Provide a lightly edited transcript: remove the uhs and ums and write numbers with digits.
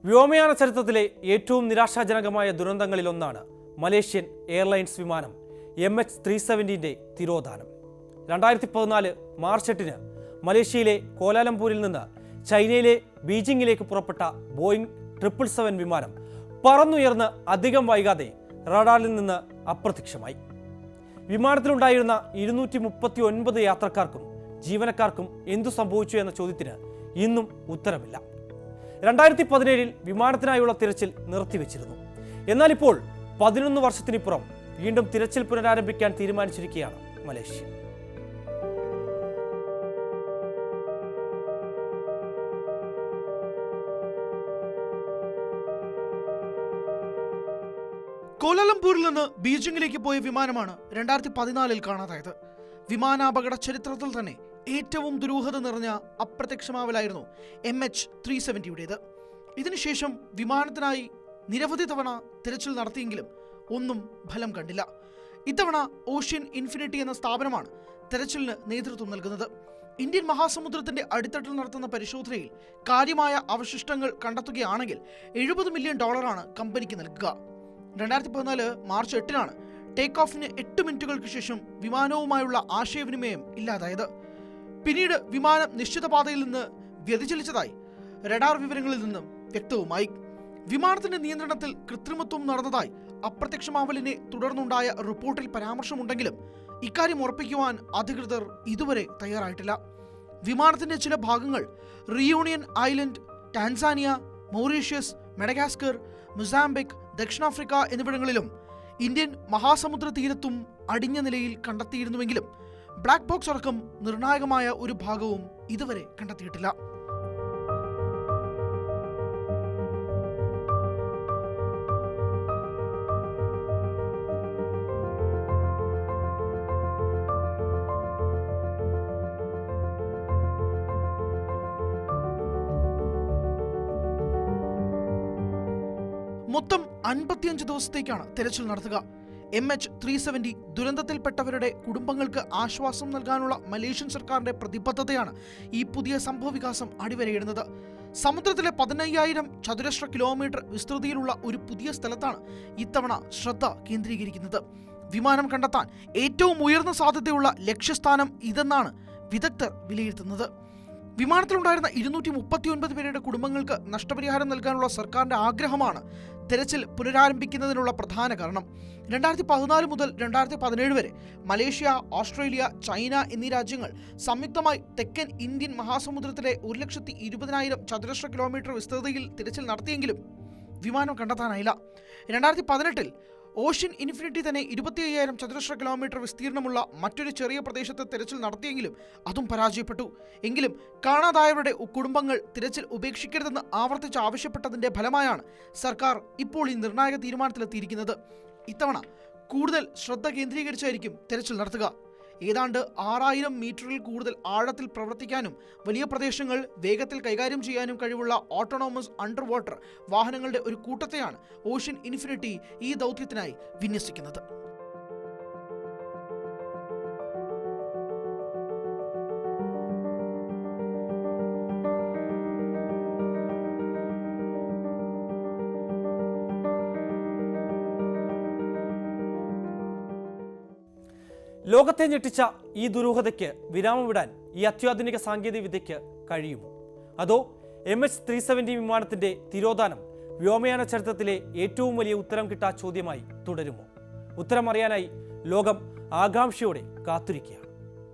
വ്യോമയാന ചരിത്രത്തിലെ ഏറ്റവും നിരാശാജനകമായ ദുരന്തങ്ങളിലൊന്നാണ് മലേഷ്യൻ എയർലൈൻസ് വിമാനം MH370 തിരോധാനം. 2014 മാർച്ച് 8 മലേഷ്യയിലെ കോലാലംപൂരിൽ നിന്ന് ചൈനയിലെ ബീജിംഗിലേക്ക് പുറപ്പെട്ട ബോയിങ് 777 വിമാനം പറന്നുയർന്ന് അധികം വൈകാതെ റഡാറിൽ നിന്ന് അപ്രത്യക്ഷമായി. വിമാനത്തിലുണ്ടായിരുന്ന 239 യാത്രക്കാർക്കും ജീവനക്കാർക്കും എന്തു സംഭവിച്ചു എന്ന ചോദ്യത്തിന് ഇന്നും ഉത്തരമില്ല. 2017 വിമാനത്തിനായുള്ള തിരച്ചിൽ നിർത്തിവെച്ചിരുന്നു. എന്നാൽ ഇപ്പോൾ 11 വർഷത്തിനിപ്പുറം വീണ്ടും തിരച്ചിൽ പുനരാരംഭിക്കാൻ തീരുമാനിച്ചിരിക്കുകയാണ് മലേഷ്യ. കോലാലംപൂരിൽ നിന്ന് ബീജിംഗിലേക്ക് പോയ വിമാനമാണ് 2014 കാണാതായത്. വിമാനാപകട ചരിത്രത്തിൽ തന്നെ ഏറ്റവും ദുരൂഹത നിറഞ്ഞ അപ്രത്യക്ഷമാവലായിരുന്നു MH370. ഇതിനുശേഷം വിമാനത്തിനായി നിരവധി തവണ തിരച്ചിൽ നടത്തിയെങ്കിലും ഒന്നും ഫലം കണ്ടില്ല. ഇത്തവണ ഓഷ്യൻ ഇൻഫിനിറ്റി എന്ന സ്ഥാപനമാണ് തെരച്ചിലിന് നേതൃത്വം നൽകുന്നത്. ഇന്ത്യൻ മഹാസമുദ്രത്തിന്റെ അടിത്തട്ടിൽ നടത്തുന്ന പരിശോധനയിൽ കാര്യമായ അവശിഷ്ടങ്ങൾ കണ്ടെത്തുകയാണെങ്കിൽ $70 മില്യൺ കമ്പനിക്ക് നൽകുക. 2014 മാർച്ച് 8 ടേക്ക് ഓഫിന് 8 മിനിറ്റുകൾക്ക് ശേഷം വിമാനവുമായുള്ള ആശയവിനിമയം ഇല്ലാതായത്. പിന്നീട് വിമാനം നിശ്ചിത പാതയിൽ നിന്ന് വ്യതിചലിച്ചതായി റഡാർ വിവരങ്ങളിൽ നിന്നും വ്യക്തവുമായി. വിമാനത്തിന്റെ നിയന്ത്രണത്തിൽ കൃത്രിമത്വം നടന്നതായി അപ്രത്യക്ഷമാവലിനെ തുടർന്നുണ്ടായ റിപ്പോർട്ടിൽ പരാമർശമുണ്ടെങ്കിലും ഇക്കാര്യം ഉറപ്പിക്കുവാൻ അധികൃതർ ഇതുവരെ തയ്യാറായിട്ടില്ല. വിമാനത്തിന്റെ ചില ഭാഗങ്ങൾ reunion island, Tanzania, Mauritius, Madagascar, Mozambique, ദക്ഷിണാഫ്രിക്ക എന്നിവിടങ്ങളിലും ഇന്ത്യൻ മഹാസമുദ്ര തീരത്തും അടിഞ്ഞ നിലയിൽ കണ്ടെത്തിയിരുന്നുവെങ്കിലും ബ്ലാക്ക് ബോക്സ് അടക്കം നിർണായകമായ ഒരു ഭാഗവും ഇതുവരെ കണ്ടെത്തിയിട്ടില്ല. മൊത്തം 55 ദിവസത്തേക്കാണ് തെരച്ചിൽ നടത്തുക. MH370 ദുരന്തത്തിൽപ്പെട്ടവരുടെ കുടുംബങ്ങൾക്ക് ആശ്വാസം നൽകാനുള്ള മലേഷ്യൻ സർക്കാരിന്റെ പ്രതിബദ്ധതയാണ് ഈ പുതിയ സംഭവവികാസം അടിവരയിടുന്നത്. സമുദ്രത്തിലെ 15,000 ചതുരശ്ര കിലോമീറ്റർ വിസ്തൃതിയിലുള്ള ഒരു പുതിയ സ്ഥലത്താണ് ഇത്തവണ ശ്രദ്ധ കേന്ദ്രീകരിക്കുന്നത്. വിമാനം കണ്ടെത്താൻ ഏറ്റവും ഉയർന്ന സാധ്യതയുള്ള ലക്ഷ്യസ്ഥാനം ഇതെന്നാണ് വിദഗ്ധർ വിലയിരുത്തുന്നത്. വിമാനത്തിലുണ്ടായിരുന്ന 239 പേരുടെ കുടുംബങ്ങൾക്ക് നഷ്ടപരിഹാരം നൽകാനുള്ള സർക്കാരിന്റെ ആഗ്രഹമാണ് തെരച്ചിൽ പുനരാരംഭിക്കുന്നതിനുള്ള പ്രധാന കാരണം. 2014 മുതൽ 2017 വരെ മലേഷ്യ, ഓസ്ട്രേലിയ, ചൈന എന്നീ രാജ്യങ്ങൾ സംയുക്തമായി തെക്കൻ ഇന്ത്യൻ മഹാസമുദ്രത്തിലെ 1,20,000 ചതുരശ്ര കിലോമീറ്റർ വിസ്തൃതിയിൽ തിരച്ചിൽ നടത്തിയെങ്കിലും വിമാനം കണ്ടെത്താനായില്ല. 2018 ഓഷ്യൻ ഇൻഫിനിറ്റി തന്നെ 25,000 ചതുരശ്ര കിലോമീറ്റർ വിസ്തീർണമുള്ള മറ്റൊരു ചെറിയ പ്രദേശത്ത് തിരച്ചിൽ നടത്തിയെങ്കിലും അതും പരാജയപ്പെട്ടു. എങ്കിലും കാണാതായവരുടെ കുടുംബങ്ങൾ തിരച്ചിൽ ഉപേക്ഷിക്കരുതെന്ന് ആവർത്തിച്ച് ആവശ്യപ്പെട്ടതിന്റെ ഫലമായാണ് സർക്കാർ ഇപ്പോൾ ഈ നിർണായക തീരുമാനത്തിലെത്തിയിരിക്കുന്നത്. ഇത്തവണ കൂടുതൽ ശ്രദ്ധ കേന്ദ്രീകരിച്ചായിരിക്കും തിരച്ചിൽ നടത്തുക. ഏതാണ്ട് 6,000 മീറ്ററിൽ കൂടുതൽ ആഴത്തിൽ പ്രവർത്തിക്കാനും വലിയ പ്രദേശങ്ങൾ വേഗത്തിൽ കൈകാര്യം ചെയ്യാനും കഴിവുള്ള ഓട്ടോണോമസ് അണ്ടർ വാട്ടർ വാഹനങ്ങളുടെ ഒരു കൂട്ടത്തെയാണ് ഓഷ്യൻ ഇൻഫിനിറ്റി ഈ ദൗത്യത്തിനായി വിന്യസിക്കുന്നത്. ലോകത്തെ ഞെട്ടിച്ച ഈ ദുരൂഹതയ്ക്ക് വിരാമമിടാൻ ഈ അത്യാധുനിക സാങ്കേതിക വിദ്യയ്ക്ക് കഴിയുമോ? അതോ MH370 വിമാനത്തിന്റെ തിരോധാനം വ്യോമയാന ചരിത്രത്തിലെ ഏറ്റവും വലിയ ഉത്തരം കിട്ടാ ചോദ്യമായി തുടരുമോ? ഉത്തരം അറിയാനായി ലോകം ആകാംക്ഷയോടെ കാത്തിരിക്കുകയാണ്.